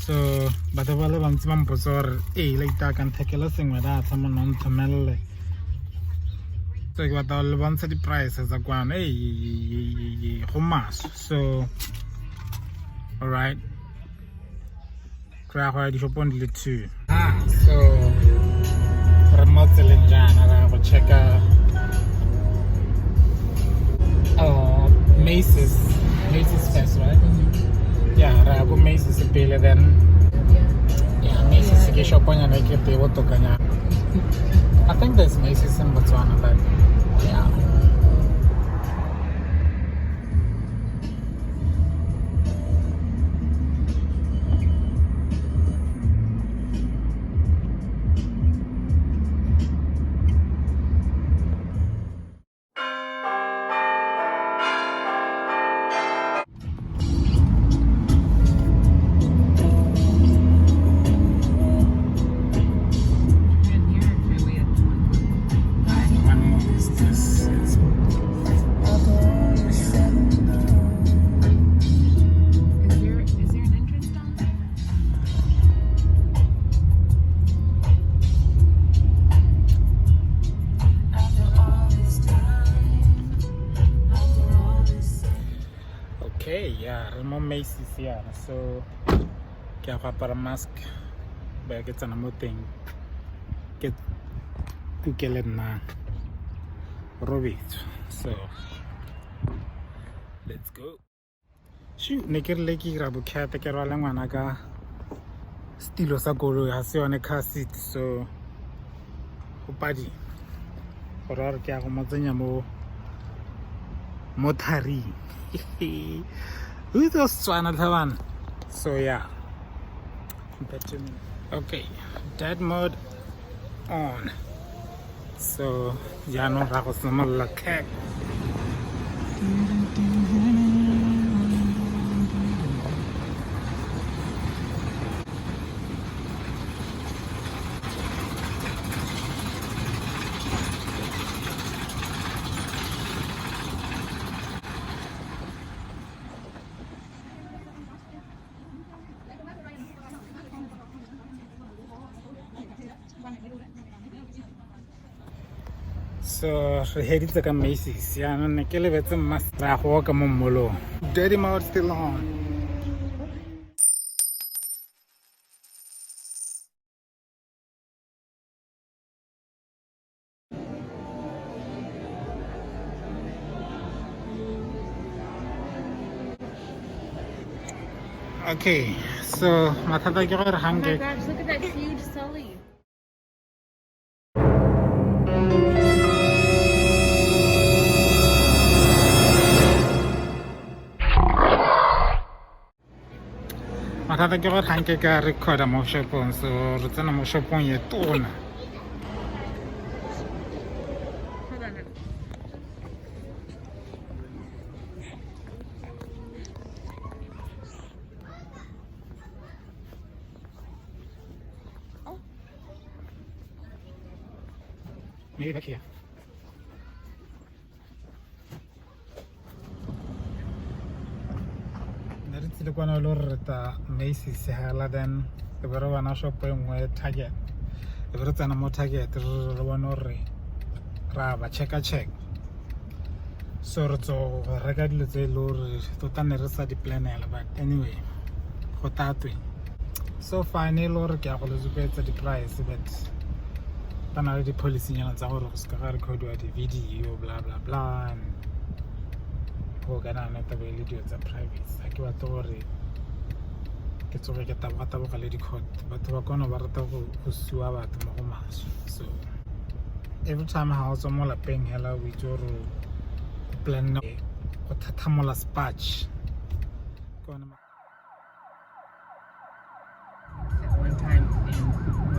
So batho ba le bantsi ba mpotsa gore later ka nthekela sengwe data mo nna nthomelle. So ke batla le bontsha di-price tsa kwana go maswe. So alright, ra go ya dishopong di le 2. So re mo tseleng jaana ra go checka Macy's first, right? Yeah, ra go Macy's pele, then Macy's ke shoponyana ke te botokanya. I think there's Macy's in Botswana, but yeah. Okay, yeah, re mo Macy's yeah. So ke a go apara mask ba ke tsena mo teng ke kukele nna robetso. So let's go. Shoot, ne ke re ke ira bokhate ke rwala ngwana ka stilo sa koloi ha se yone car seat. So go padi gore ke a go motsenya mo tharing. Who's those Tswana Taiwan? So yeah, okay, dead mode on. So yeah, no ra go simolola cake. So re heditse ka Macy's ya nne ke lebetse mmastra go ka mo mmolong. Dirty mode still on. Okay, so mathata ke gore Oh my gosh, look at that huge Sully. mathata ke gore hanke ka recorda mo shopong, so re tsena mo shopong ye tona. Hold on. Maybe back here. Dari tsile kwana lo reta Macy's hela, then ke bere bana shop e nngwe Target. Ke bere tsena mo Target re bona re ra ba check. So re tso reka dilo tse lo re tota ne re sa di planela, but anyway go tatwe. So fine lo re ke a go le zupetsa di price, but bana le di policy nyana tsa gore go se ka recordiwa di video bla bla bla, and go kana na tabe le dio tsa privacy. Ha ke batla gore ke tsoge ke taboga le di court. Batho ba kona ba rata go sua batho mo go maswe. So every time ha o tswa mo lapeng hela o itse gore plan go thathamola spatch At one time in